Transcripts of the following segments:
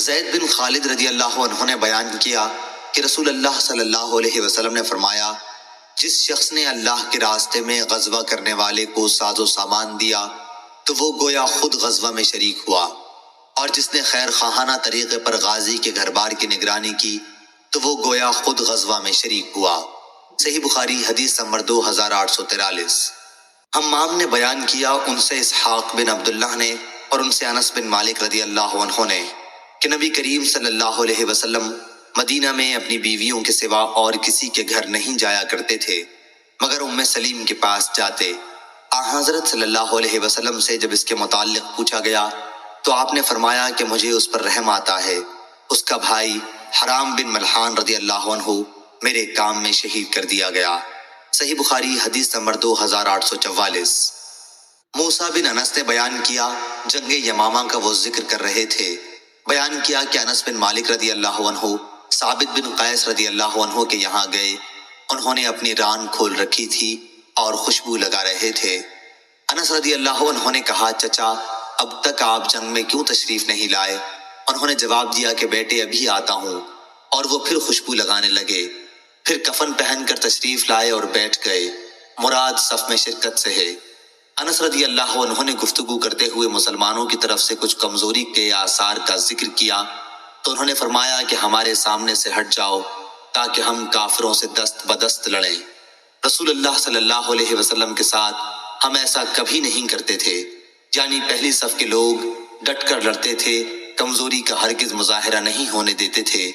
زید بن خالد رضی اللہ عنہ نے بیان کیا کہ رسول اللہ صلی اللہ علیہ وسلم نے فرمایا، جس شخص نے اللہ کے راستے میں غزوہ کرنے والے کو ساز و سامان دیا تو وہ گویا خود غزوہ میں شریک ہوا، اور جس نے خیر خواہانہ طریقے پر غازی کے گھر بار کی نگرانی کی تو وہ گویا خود غزوہ میں شریک ہوا۔ صحیح بخاری حدیث نمبر 2843۔ حمام نے بیان کیا ان سے اسحاق بن عبداللہ نے اور ان سے انس بن مالک رضی اللہ عنہ نے کہ نبی کریم صلی اللہ علیہ وسلم مدینہ میں اپنی بیویوں کے سوا اور کسی کے گھر نہیں جایا کرتے تھے مگر ام سلیم کے پاس جاتے۔ حضرت صلی اللہ علیہ وسلم سے جب اس کے متعلق پوچھا گیا تو آپ نے فرمایا کہ مجھے اس پر رحم آتا ہے، اس کا بھائی حرام بن ملحان رضی اللہ عنہ میرے کام میں شہید کر دیا گیا۔ صحیح بخاری حدیث نمبر 2844۔ موسیٰ بن انس نے بیان کیا جنگ یمامہ کا وہ ذکر کر رہے تھے، بیان کیا کہ انس بن مالک رضی اللہ عنہ ثابت بن قیس رضی اللہ عنہ کے یہاں گئے، انہوں نے اپنی ران کھول رکھی تھی اور خوشبو لگا رہے تھے۔ انس رضی اللہ عنہ نے کہا، چچا اب تک آپ جنگ میں کیوں تشریف نہیں لائے؟ انہوں نے جواب دیا کہ بیٹے ابھی آتا ہوں، اور وہ پھر خوشبو لگانے لگے، پھر کفن پہن کر تشریف لائے اور بیٹھ گئے، مراد صف میں شرکت سے ہے۔ انس رضی اللہ عنہ نے گفتگو کرتے ہوئے مسلمانوں کی طرف سے کچھ کمزوری کے آثار کا ذکر کیا تو انہوں نے فرمایا کہ ہمارے سامنے سے ہٹ جاؤ تاکہ ہم کافروں سے دست بدست لڑیں۔ رسول اللہ صلی اللہ علیہ وسلم کے ساتھ ہم ایسا کبھی نہیں کرتے تھے، یعنی پہلی صف کے لوگ ڈٹ کر لڑتے تھے، کمزوری کا ہرگز مظاہرہ نہیں ہونے دیتے تھے۔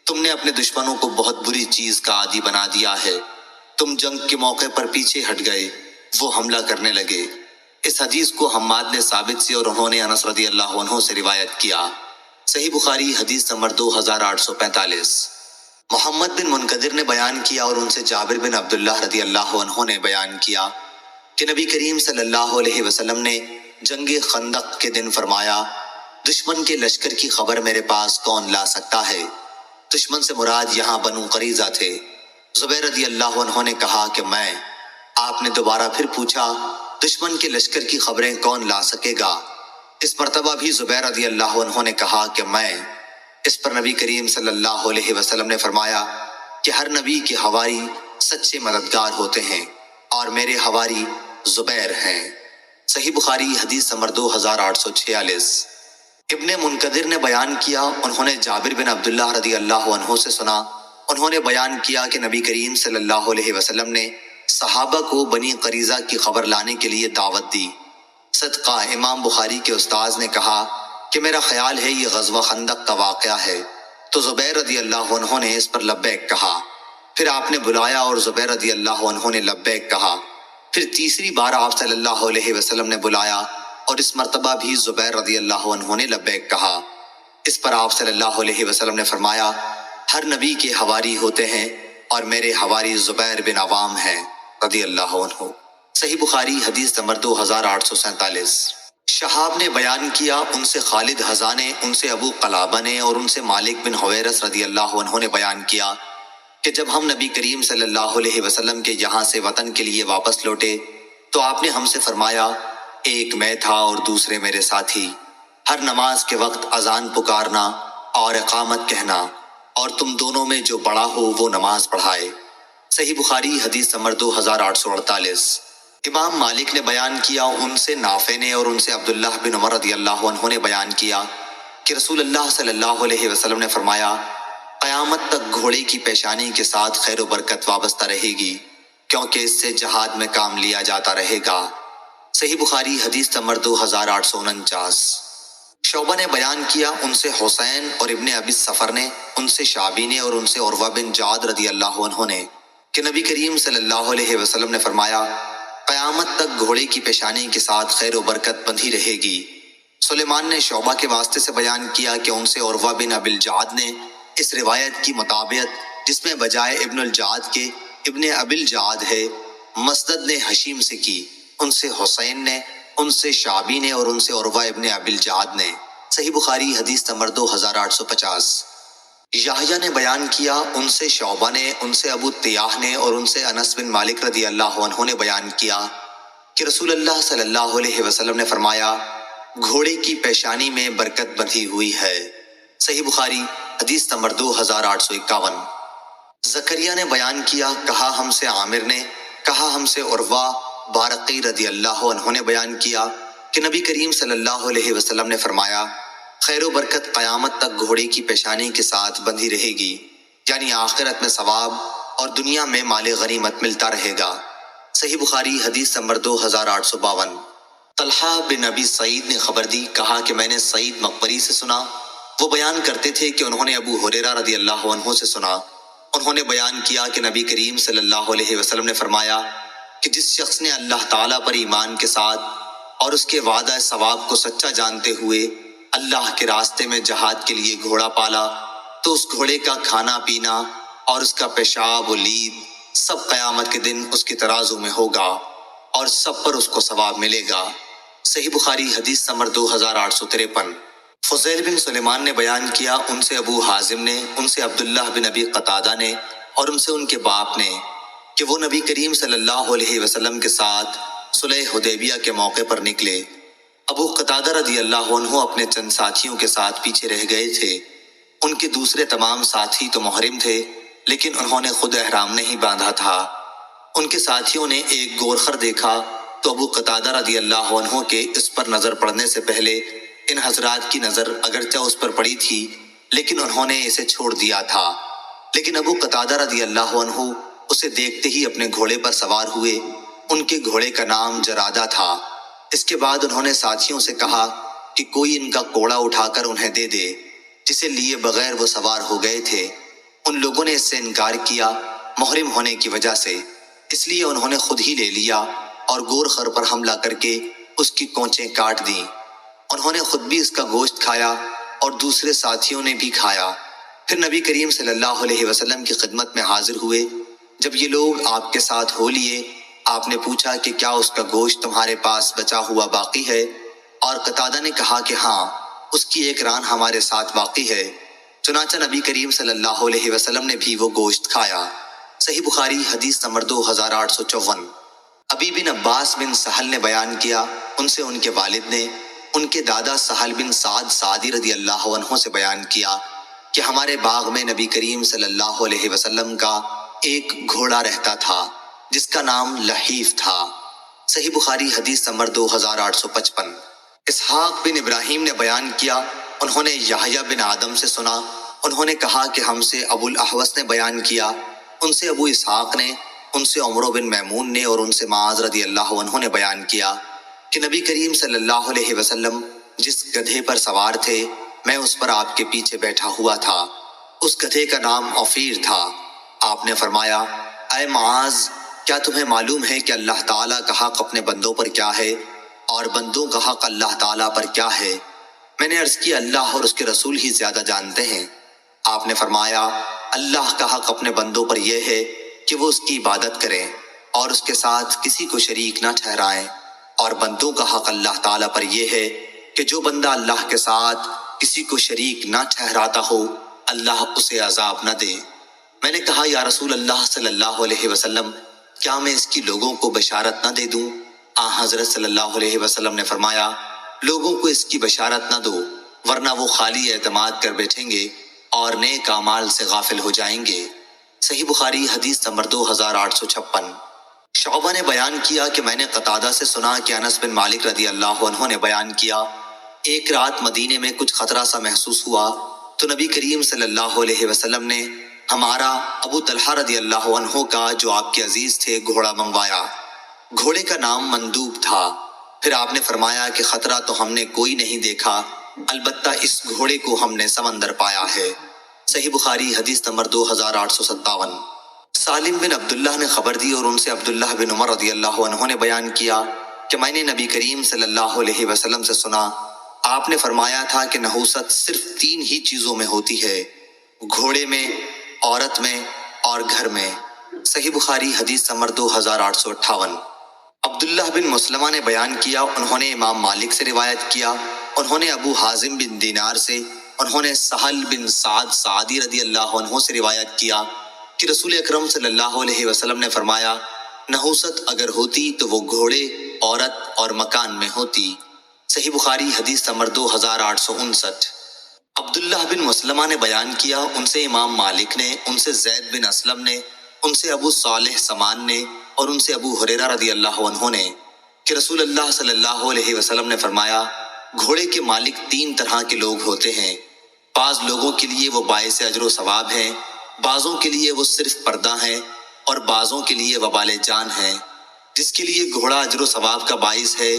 تم نے اپنے دشمنوں کو بہت بری چیز کا عادی بنا دیا ہے، تم جنگ کے موقع پر پیچھے ہٹ گئے، وہ حملہ کرنے لگے۔ اس حدیث کو حماد نے ثابت سے اور انہوں نے انس رضی اللہ عنہ سے روایت کیا۔ صحیح بخاری حدیث نمبر 2845۔ محمد بن منقدر نے بیان کیا اور ان سے جابر بن عبداللہ رضی اللہ عنہ نے بیان کیا کہ نبی کریم صلی اللہ علیہ وسلم نے جنگ خندق کے دن فرمایا، دشمن کے لشکر کی خبر میرے پاس کون لا سکتا ہے؟ دشمن سے مراد یہاں بنو قریظہ تھے۔ زبیر رضی اللہ عنہ نے کہا کہ میں۔ آپ نے دوبارہ پھر پوچھا، دشمن کے لشکر کی خبریں کون لا سکے گا؟ اس مرتبہ بھی زبیر رضی اللہ عنہ نے کہا کہ میں۔ اس پر نبی کریم صلی اللہ علیہ وسلم نے فرمایا کہ ہر نبی کے حواری سچے مددگار ہوتے ہیں اور میرے حواری زبیر ہیں۔ صحیح بخاری حدیث نمبر 2846۔ ابن منقدر نے بیان کیا انہوں نے جابر بن عبداللہ رضی اللہ عنہ سے سنا، انہوں نے بیان کیا کہ نبی کریم صلی اللہ علیہ وسلم نے صحابہ کو بنی قریظہ کی خبر لانے کے لیے دعوت دی۔ صدقہ امام بخاری کے استاذ نے کہا کہ میرا خیال ہے یہ غزوہ خندق کا واقعہ ہے، تو زبیر رضی اللہ عنہ نے اس پر لبیک کہا، پھر آپ نے بلایا اور زبیر رضی اللہ عنہ نے لبیک کہا، پھر تیسری بار آپ صلی اللہ علیہ وسلم نے بلایا اور اس مرتبہ بھی زبیر رضی اللہ عنہ نے لبیک کہا۔ اس پر آپ صلی اللہ علیہ وسلم نے فرمایا، ہر نبی کے حواری ہوتے ہیں اور میرے حواری زبیر بن عوام ہیں رضی اللہ عنہ۔ صحیح بخاری حدیث نمبر 2847۔ شہاب نے بیان کیا ان سے خالد حذا نے، ان سے ابو قلابہ نے اور ان سے مالک بن حویرث رضی اللہ عنہ نے بیان کیا کہ جب ہم نبی کریم صلی اللہ علیہ وسلم کے یہاں سے وطن کے لیے واپس لوٹے تو آپ نے ہم سے فرمایا، ایک میں تھا اور دوسرے میرے ساتھی، ہر نماز کے وقت اذان پکارنا اور اقامت کہنا، اور تم دونوں میں جو بڑا ہو وہ نماز پڑھائے۔ صحیح بخاری حدیث نمبر 2848۔ امام مالک نے بیان کیا ان سے نافع نے اور ان سے عبداللہ بن عمر رضی اللہ عنہ نے بیان کیا کہ رسول اللہ صلی اللہ علیہ وسلم نے فرمایا، قیامت تک گھوڑے کی پیشانی کے ساتھ خیر و برکت وابستہ رہے گی، کیونکہ اس سے جہاد میں کام لیا جاتا رہے گا۔ صحیح بخاری حدیث نمبر 2849۔ شعبہ نے بیان کیا ان سے حسین اور ابن ابی سفر نے، ان سے شعبی نے اور ان سے عروہ بن جعد رضی اللہ عنہ نے کہ نبی کریم صلی اللہ علیہ وسلم نے فرمایا، قیامت تک گھوڑے کی پیشانی کے ساتھ خیر و برکت بندھی رہے گی۔ سلیمان نے شعبہ کے واسطے سے بیان کیا کہ ان سے عروہ بن ابی الجعد نے اس روایت کی مطابقت جس میں بجائے ابن الجعد کے ابن ابی الجعد ہے، مسدد نے حشیم سے کی، ان سے حسین نے، ان سے شعبی نے اور ان سے عروہ ابن ابی الجعد نے۔ صحیح بخاری حدیث نمبر 2850۔ یحییٰ نے بیان کیا ان سے شعبہ نے، ان سے ابو تیاح نے اور ان سے انس بن مالک رضی اللہ عنہ نے بیان کیا کہ رسول اللہ صلی اللہ علیہ وسلم نے فرمایا، گھوڑے کی پیشانی میں برکت بندھی ہوئی ہے۔ صحیح بخاری حدیث نمبر 2851۔ زکریا نے بیان کیا، کہا ہم سے عامر نے، کہا ہم سے عروہ بارقی رضی اللہ عنہ نے بیان کیا کہ نبی کریم صلی اللہ علیہ وسلم نے فرمایا، خیر و برکت قیامت تک گھوڑے کی پیشانی کے ساتھ بندھی رہے گی، یعنی آخرت میں ثواب اور دنیا میں مال غنیمت ملتا رہے گا۔ صحیح بخاری حدیث نمبر 2852۔ طلحہ بن ابی سعید نے خبر دی، کہا کہ میں نے سعید مقبری سے سنا، وہ بیان کرتے تھے کہ انہوں نے ابو ہریرہ رضی اللہ عنہ سے سنا، انہوں نے بیان کیا کہ نبی کریم صلی اللہ علیہ وسلم نے فرمایا کہ جس شخص نے اللہ تعالیٰ پر ایمان کے ساتھ اور اس کے وعدہ ثواب کو سچا جانتے ہوئے اللہ کے راستے میں جہاد کے لیے گھوڑا پالا، تو اس گھوڑے کا کھانا پینا اور اس کا پیشاب و لید سب قیامت کے دن اس کے ترازو میں ہوگا اور سب پر اس کو ثواب ملے گا۔ صحیح بخاری حدیث نمبر 2853۔ فضیل بن سلیمان نے بیان کیا، ان سے ابو حازم نے، ان سے عبداللہ بن ابی قتادہ نے اور ان سے ان کے باپ نے کہ وہ نبی کریم صلی اللہ علیہ وسلم کے ساتھ صلح حدیبیہ کے موقع پر نکلے۔ ابو قتادہ رضی اللہ عنہ اپنے چند ساتھیوں کے ساتھ پیچھے رہ گئے تھے، ان کے دوسرے تمام ساتھی تو محرم تھے لیکن انہوں نے خود احرام نہیں باندھا تھا۔ ان کے ساتھیوں نے ایک گورخر دیکھا تو ابو قتادہ رضی اللہ عنہ کے اس پر نظر پڑنے سے پہلے ان حضرات کی نظر اگرچہ اس پر پڑی تھی لیکن انہوں نے اسے چھوڑ دیا تھا، لیکن ابو قتادہ رضی اللہ عنہ اسے دیکھتے ہی اپنے گھوڑے پر سوار ہوئے۔ ان کے گھوڑے کا نام جرادہ تھا۔ اس کے بعد انہوں نے ساتھیوں سے کہا کہ کوئی ان کا کوڑا اٹھا کر انہیں دے دے، جسے لیے بغیر وہ سوار ہو گئے تھے۔ ان لوگوں نے اس سے انکار کیا محرم ہونے کی وجہ سے، اس لیے انہوں نے خود ہی لے لیا اور گورخر پر حملہ کر کے اس کی کونچیں کاٹ دیں۔ انہوں نے خود بھی اس کا گوشت کھایا اور دوسرے ساتھیوں نے بھی کھایا۔ پھر نبی کریم صلی اللہ علیہ وسلم کی خدمت میں حاضر ہوئے۔ جب یہ لوگ آپ کے ساتھ ہو لیے، آپ نے پوچھا کہ کیا اس کا گوشت تمہارے پاس بچا ہوا باقی ہے؟ اور قتادہ نے کہا کہ ہاں، اس کی ایک ران ہمارے ساتھ باقی ہے۔ چنانچہ نبی کریم صلی اللہ علیہ وسلم نے بھی وہ گوشت کھایا۔ صحیح بخاری حدیث نمبر 2854۔ ابی بن عباس بن سہل نے بیان کیا، ان سے ان کے والد نے ان کے دادا سہل بن سعد سعدی رضی اللہ عنہ سے بیان کیا کہ ہمارے باغ میں نبی کریم صلی اللہ علیہ وسلم کا ایک گھوڑا رہتا تھا جس کا نام لحیف تھا۔ صحیح بخاری حدیث نمبر 2855۔ اسحاق بن ابراہیم نے بیان کیا، انہوں نے یحییٰ بن آدم سے سنا، انہوں نے کہا کہ ہم سے ابو الاحوص نے بیان کیا، ان سے ابو اسحاق نے، ان سے عمر بن میمون نے اور ان سے معاذ رضی اللہ عنہ نے بیان کیا کہ نبی کریم صلی اللہ علیہ وسلم جس گدھے پر سوار تھے میں اس پر آپ کے پیچھے بیٹھا ہوا تھا، اس گدھے کا نام عفیر تھا۔ آپ نے فرمایا، اے معاذ، کیا تمہیں معلوم ہے کہ اللہ تعالیٰ کا حق اپنے بندوں پر کیا ہے اور بندوں کا حق اللہ تعالیٰ پر کیا ہے؟ میں نے عرض کیا، اللہ اور اس کے رسول ہی زیادہ جانتے ہیں۔ آپ نے فرمایا، اللہ کا حق اپنے بندوں پر یہ ہے کہ وہ اس کی عبادت کریں اور اس کے ساتھ کسی کو شریک نہ ٹھہرائیں، اور بندوں کا حق اللہ تعالیٰ پر یہ ہے کہ جو بندہ اللہ کے ساتھ کسی کو شریک نہ ٹھہراتا ہو اللہ اسے عذاب نہ دے۔ میں نے کہا، یا رسول اللہ صلی اللہ علیہ وسلم، کیا میں اس کی لوگوں کو بشارت نہ دے دوں؟ حضرت صلی اللہ علیہ وسلم نے فرمایا، لوگوں کو اس کی بشارت نہ دو ورنہ وہ خالی اعتماد کر بیٹھیں گے اور نیک اعمال سے غافل ہو جائیں گے۔ صحیح بخاری حدیث نمبر 2856۔ شعبہ نے بیان کیا کہ میں نے قتادہ سے سنا کہ انس بن مالک رضی اللہ عنہ نے بیان کیا، ایک رات مدینے میں کچھ خطرہ سا محسوس ہوا تو نبی کریم صلی اللہ علیہ وسلم نے ہمارا ابو طلحہ رضی اللہ عنہ کا جو آپ کے عزیز تھے گھوڑا منگوایا۔ گھوڑے کا نام مندوب تھا۔ پھر آپ نے فرمایا کہ خطرہ تو ہم نے کوئی نہیں دیکھا، البتہ اس گھوڑے کو ہم نے سمندر پایا ہے۔ صحیح بخاری حدیث نمبر 2857۔ سالم بن عبداللہ نے خبر دی اور ان سے عبداللہ بن عمر رضی اللہ عنہ نے بیان کیا کہ میں نے نبی کریم صلی اللہ علیہ وسلم سے سنا، آپ نے فرمایا تھا کہ نحوست صرف 3 ہی چیزوں میں ہوتی ہے، گھوڑے میں، عورت میں اور گھر میں۔ صحیح بخاری حدیث نمبر 2858۔ عبداللہ بن مسلمہ نے بیان کیا، انہوں نے امام مالک سے روایت کیا، انہوں نے ابو حازم بن دینار سے، انہوں نے سہل بن سعد سعدی رضی اللہ عنہ سے روایت کیا کہ رسول اکرم صلی اللہ علیہ وسلم نے فرمایا، نحوست اگر ہوتی تو وہ گھوڑے، عورت اور مکان میں ہوتی۔ صحیح بخاری حدیث نمبر 2859۔ عبداللہ بن مسلمہ نے بیان کیا، ان سے امام مالک نے، ان سے زید بن اسلم نے، ان سے ابو صالح سمان نے، اور ان سے ابو ہریرہ رضی اللہ عنہ نے کہ رسول اللہ صلی اللہ علیہ وسلم نے فرمایا، گھوڑے کے مالک تین طرح کے لوگ ہوتے ہیں۔ بعض لوگوں کے لیے وہ باعث اجر و ثواب ہیں، بعضوں کے لیے وہ صرف پردہ ہیں، اور بعضوں کے لیے وبال جان ہیں۔ جس کے لیے گھوڑا اجر و ثواب کا باعث ہے،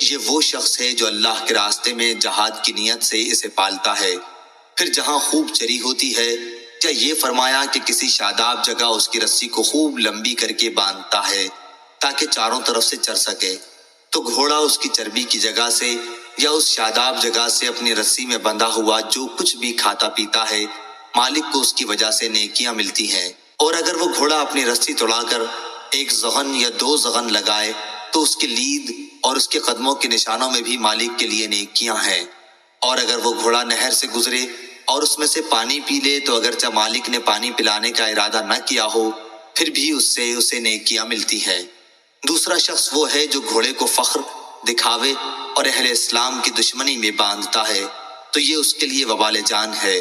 یہ وہ شخص ہے جو اللہ کے راستے میں جہاد کی نیت سے اسے پالتا ہے، پھر جہاں خوب چری ہوتی ہے، یا یہ فرمایا کہ کسی شاداب جگہ اس کی رسی کو خوب لمبی کر کے باندھتا ہے تاکہ چاروں طرف سے چر سکے، تو گھوڑا اس کی چربی کی جگہ سے یا اس شاداب جگہ سے اپنی رسی میں بندھا ہوا جو کچھ بھی کھاتا پیتا ہے، مالک کو اس کی وجہ سے نیکیاں ملتی ہیں۔ اور اگر وہ گھوڑا اپنی رسی توڑا کر ایک زغن یا دو زغن لگائے تو اس کی لید اور اس کے قدموں کے نشانوں میں بھی مالک کے لیے نیکیاں ہیں۔ اور اگر وہ گھوڑا نہر سے گزرے اور اس میں سے پانی پی لے تو اگرچہ مالک نے پانی پلانے کا ارادہ نہ کیا ہو، پھر بھی اس سے اسے نیکیاں ملتی ہیں۔ دوسرا شخص وہ ہے جو گھوڑے کو فخر، دکھاوے اور اہل اسلام کی دشمنی میں باندھتا ہے، تو یہ اس کے لیے وبال جان ہے۔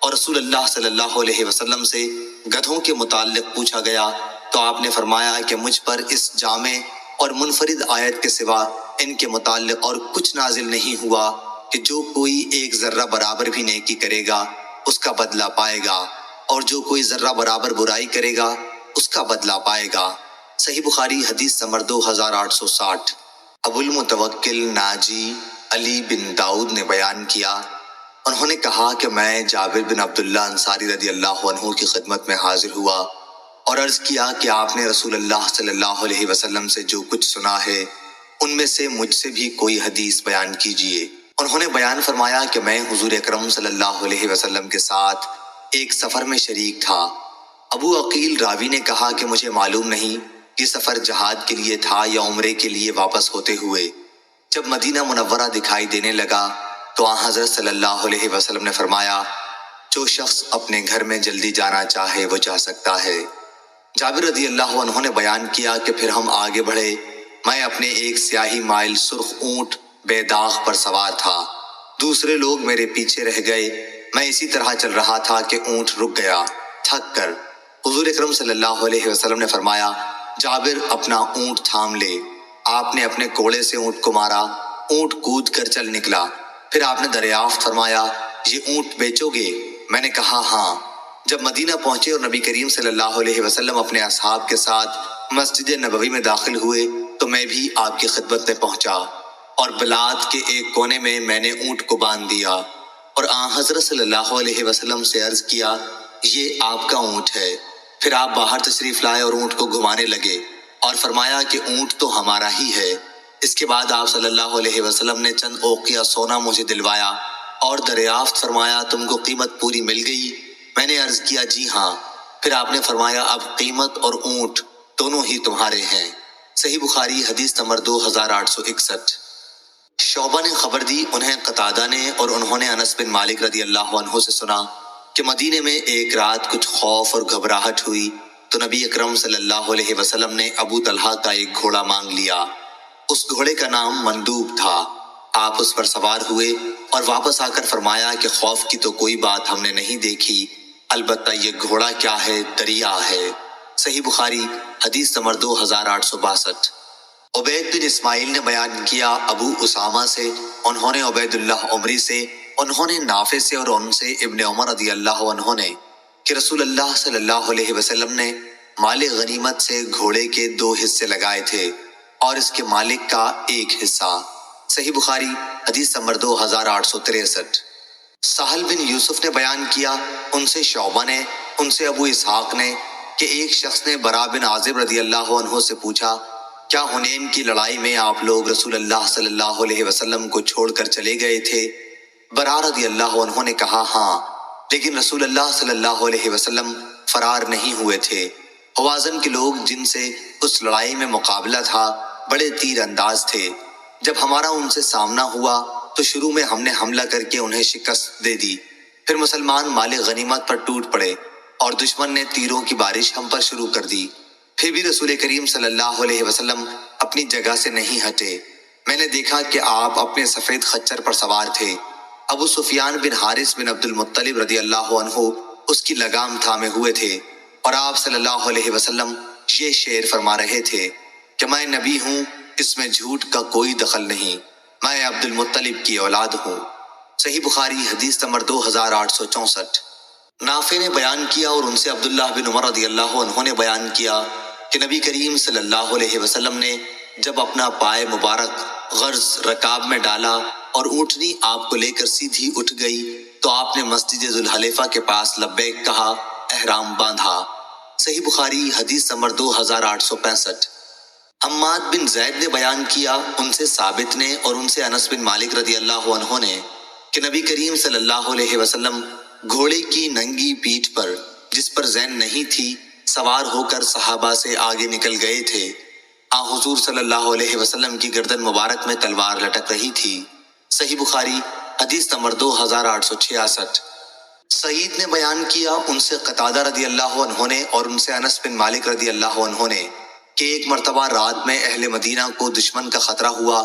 اور رسول اللہ صلی اللہ علیہ وسلم سے گدھوں کے متعلق پوچھا گیا تو آپ نے فرمایا کہ مجھ پر اس جامع اور منفرد آیت کے سوا ان کے متعلق اور کچھ نازل نہیں ہوا کہ جو کوئی ایک ذرہ برابر بھی نیکی کرے گا اس کا بدلہ پائے گا، اور جو کوئی ذرہ برابر برائی کرے گا اس کا بدلہ پائے گا۔ صحیح بخاری حدیث نمبر 2860۔ ابو المتوکل ناجی علی بن داؤد نے بیان کیا، انہوں نے کہا کہ میں جابر بن عبداللہ انصاری رضی اللہ عنہ کی خدمت میں حاضر ہوا اور عرض کیا کہ آپ نے رسول اللہ صلی اللہ علیہ وسلم سے جو کچھ سنا ہے ان میں سے مجھ سے بھی کوئی حدیث بیان کیجیے۔ انہوں نے بیان فرمایا کہ میں حضور اکرم صلی اللہ علیہ وسلم کے ساتھ ایک سفر میں شریک تھا۔ ابو عقیل راوی نے کہا کہ مجھے معلوم نہیں یہ سفر جہاد کے لیے تھا یا عمرے کے لیے واپس ہوتے ہوئے۔ جب مدینہ منورہ دکھائی دینے لگا تو آن حضرت صلی اللہ علیہ وسلم نے فرمایا، جو شخص اپنے گھر میں جلدی جانا چاہے وہ جا سکتا ہے۔ جابر رضی اللہ عنہ نے بیان کیا کہ پھر ہم آگے بڑھے، میں اپنے ایک سیاہی مائل سرخ اونٹ بے داغ پر سوار تھا، دوسرے لوگ میرے پیچھے رہ گئے، میں اسی طرح چل رہا تھا کہ اونٹ رک گیا تھک کر۔ حضور اکرم صلی اللہ علیہ وسلم نے فرمایا، جابر اپنا اونٹ تھام لے۔ آپ نے اپنے کوڑے سے اونٹ کو مارا، اونٹ کود کر چل نکلا۔ پھر آپ نے دریافت فرمایا، یہ اونٹ بیچو گے؟ میں نے کہا ہاں۔ جب مدینہ پہنچے اور نبی کریم صلی اللہ علیہ وسلم اپنے اصحاب کے ساتھ مسجد نبوی میں داخل ہوئے تو میں بھی آپ کی خدمت میں پہنچا، اور بلاد کے ایک کونے میں نے اونٹ کو باندھ دیا اور آن حضرت صلی اللہ علیہ وسلم سے عرض کیا، یہ آپ کا اونٹ ہے۔ پھر آپ باہر تشریف لائے اور اونٹ کو گھمانے لگے اور فرمایا کہ اونٹ تو ہمارا ہی ہے۔ اس کے بعد آپ صلی اللہ علیہ وسلم نے چند اوقیہ سونا مجھے دلوایا اور دریافت فرمایا، تم کو قیمت پوری مل گئی؟ میں نے عرض کیا جی ہاں۔ پھر آپ نے فرمایا، اب قیمت اور اونٹ دونوں ہی تمہارے ہیں۔ صحیح بخاری حدیث نمبر 2861۔ شعبہ نے خبر دی، انہیں قتادہ نے، اور انہوں نے انس بن مالک رضی اللہ عنہ سے سنا کہ مدینے میں ایک رات کچھ خوف اور گھبراہٹ ہوئی تو نبی اکرم صلی اللہ علیہ وسلم نے ابو طلحہ کا ایک گھوڑا مانگ لیا۔ اس گھوڑے کا نام مندوب تھا۔ آپ اس پر سوار ہوئے اور واپس آ کر فرمایا کہ خوف کی تو کوئی بات ہم نے نہیں دیکھی، البتہ یہ گھوڑا کیا ہے، دریا ہے۔ صحیح بخاری حدیث نمبر 2862۔ عبید بن اسماعیل نے بیان کیا ابو اسامہ سے، انہوں نے عبید اللہ عمری سے، انہوں نے نافع سے، اور ان سے ابن عمر رضی اللہ عنہ نے کہ رسول اللہ صلی اللہ علیہ وسلم نے مال غنیمت سے گھوڑے کے 2 حصے لگائے تھے اور اس کے مالک کا ایک حصہ۔ صحیح بخاری حدیث نمبر 2863۔ سہل بن یوسف نے بیان کیا، ان سے شعبہ نے، ان سے ابو اسحاق نے کہ ایک شخص نے برا بن عازب رضی اللہ عنہ سے پوچھا، کیا حنین کی لڑائی میں آپ لوگ رسول اللہ صلی اللہ علیہ وسلم کو چھوڑ کر چلے گئے تھے؟ برا رضی اللہ عنہ نے کہا ہاں، لیکن رسول اللہ صلی اللہ علیہ وسلم فرار نہیں ہوئے تھے۔ حوازن کے لوگ جن سے اس لڑائی میں مقابلہ تھا بڑے تیر انداز تھے، جب ہمارا ان سے سامنا ہوا تو شروع میں ہم نے حملہ کر کے انہیں شکست دے دی، پھر مسلمان مال غنیمت پر ٹوٹ پڑے اور دشمن نے تیروں کی بارش ہم پر شروع کر دی، پھر بھی رسول کریم صلی اللہ علیہ وسلم اپنی جگہ سے نہیں ہٹے۔ میں نے دیکھا کہ آپ اپنے سفید خچر پر سوار تھے، ابو سفیان بن حارث بن عبد المطلب رضی اللہ عنہ اس کی لگام تھامے ہوئے تھے، اور آپ صلی اللہ علیہ وسلم یہ شعر فرما رہے تھے کہ میں نبی ہوں، اس میں جھوٹ کا کوئی دخل نہیں، میں عبد المطلب کی اولاد ہوں۔ صحیح بخاری حدیث نمبر 2864۔ نافع نے بیان کیا اور ان سے عبداللہ بن عمر رضی اللہ عنہ نے بیان کیا کہ نبی کریم صلی اللہ علیہ وسلم نے جب اپنا پائے مبارک غرض رکاب میں ڈالا اور اونٹنی آپ کو لے کر سیدھی اٹھ گئی تو آپ نے مسجد ذوالحلیفہ کے پاس لبیک کہا، احرام باندھا۔ صحیح بخاری حدیث نمبر 2865۔ حماد بن زید نے بیان کیا ان سے ثابت نے اور ان سے انس بن مالک رضی اللہ عنہ نے کہ نبی کریم صلی اللہ علیہ وسلم گھوڑے کی ننگی پیٹھ پر جس پر زین نہیں تھی سوار ہو کر صحابہ سے آگے نکل گئے تھے۔ حضور صلی اللہ علیہ وسلم کی گردن مبارک میں تلوار لٹک رہی تھی۔ صحیح بخاری حدیث نمبر 2866۔ سعید نے بیان کیا ان سے قتادہ رضی اللہ عنہ نے اور ان سے انس بن مالک رضی اللہ عنہ نے کہ ایک مرتبہ رات میں اہل مدینہ کو دشمن کا خطرہ ہوا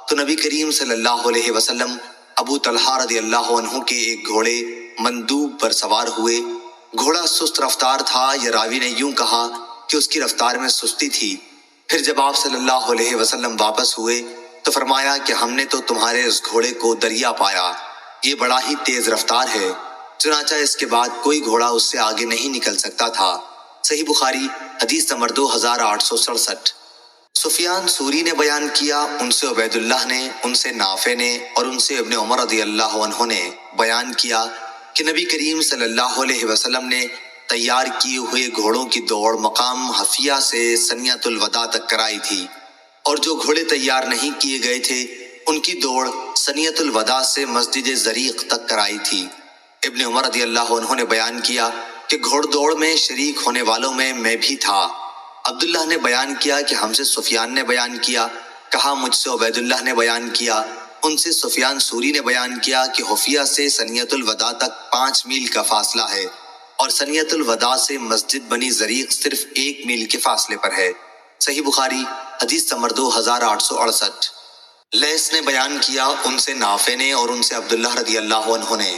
تو نبی کریم صلی اللہ علیہ وسلم ابو طلحہ رضی اللہ عنہ کے ایک گھوڑے مندوب پر سوار ہوئے۔ گھوڑا سست رفتار تھا، یا راوی نے یوں کہا کہ اس کی رفتار میں سستی تھی۔ پھر جب آپ صلی اللہ علیہ وسلم واپس ہوئے تو فرمایا کہ ہم نے تو تمہارے اس گھوڑے کو دریا پایا، یہ بڑا ہی تیز رفتار ہے، چنانچہ اس کے بعد کوئی گھوڑا اس سے آگے نہیں نکل سکتا تھا۔ صحیح بخاری حدیث نمبر 2867۔ سفیان ثوری نے بیان کیا ان سے عبید اللہ نے، ان سے نافع نے اور ان سے ابن عمر رضی اللہ عنہ نے بیان کیا کہ نبی کریم صلی اللہ علیہ وسلم نے تیار کیے ہوئے گھوڑوں کی دوڑ مقام حفیہ سے سنیۃ الوداع تک کرائی تھی، اور جو گھوڑے تیار نہیں کیے گئے تھے ان کی دوڑ سنیۃ الوداع سے مسجد زریق تک کرائی تھی۔ ابن عمر رضی اللہ عنہ نے بیان کیا کہ گھوڑ دوڑ میں شریک ہونے والوں میں بھی تھا۔ عبداللہ نے بیان کیا کہ ہم سے سفیان نے بیان کیا، کہا مجھ سے عبید اللہ نے بیان کیا، ان سے سفیان ثوری نے بیان کیا کہ حفیہ سے سنیۃ الوداع تک 5 میل کا فاصلہ ہے، اور سنیۃ الوداع سے مسجد بنی زریق صرف 1 میل کے فاصلے پر ہے۔ صحیح بخاری حدیث نمبر 2868۔ لیث نے بیان کیا ان سے نافع نے اور ان سے عبداللہ رضی اللہ عنہ نے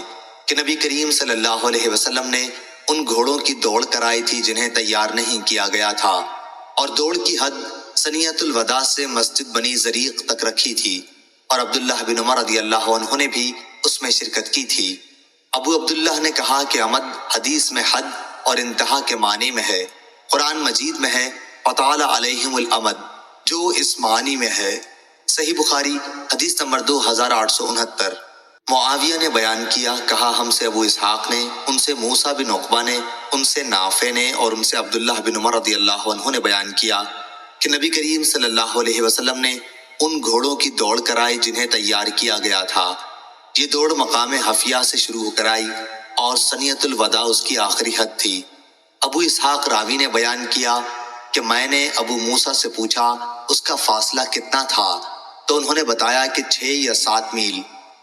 کہ نبی کریم صلی اللہ علیہ وسلم نے ان گھوڑوں کی دوڑ کرائی تھی جنہیں تیار نہیں کیا گیا تھا، اور دوڑ کی حد سنیۃ الوداع سے مسجد بنی زریق تک رکھی تھی، اور عبداللہ بن عمر رضی اللہ عنہ نے بھی اس میں شرکت کی تھی۔ ابو عبداللہ نے کہا کہ عمد حدیث میں حد اور انتہا کے معنی میں ہے، قرآن مجید میں ہے وَطَالَ عَلَيْهِمُ الْأَمَدُ، جو اس معنی میں ہے۔ صحیح بخاری حدیث نمبر 2869۔ معاویہ نے بیان کیا، کہا ہم سے ابو اسحاق نے، ان سے موسیٰ بن عقبہ نے، ان سے نافع نے اور ان سے عبداللہ بن عمر رضی اللہ عنہ نے بیان کیا کہ نبی کریم صلی اللہ علیہ وسلم نے ان گھوڑوں کی دوڑ کرائی جنہیں تیار کیا گیا تھا۔ یہ دوڑ مقام حفیہ سے شروع کرائی اور سنیۃ الوداع اس کی آخری حد تھی۔ ابو اسحاق راوی نے بیان کیا کہ میں نے ابو موسیٰ سے پوچھا اس کا فاصلہ کتنا تھا، تو انہوں نے بتایا کہ 6 یا 7 میل،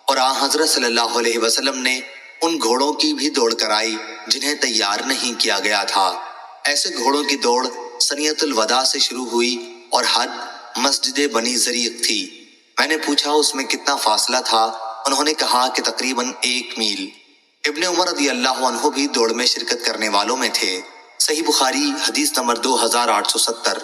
اور حضرت صلی اللہ علیہ وسلم نے ان گھوڑوں کی بھی دوڑ کرائی جنہیں تیار نہیں کیا گیا تھا۔ ایسے گھوڑوں کی دوڑ سنیۃ الوداع سے شروع ہوئی اور حد مسجد بنی زریق تھی۔ میں نے پوچھا اس میں کتنا فاصلہ تھا، انہوں نے کہا کہ تقریباً 1 میل۔ ابن عمر رضی اللہ عنہ بھی دوڑ میں شرکت کرنے والوں میں تھے۔ صحیح بخاری حدیث نمبر 2870۔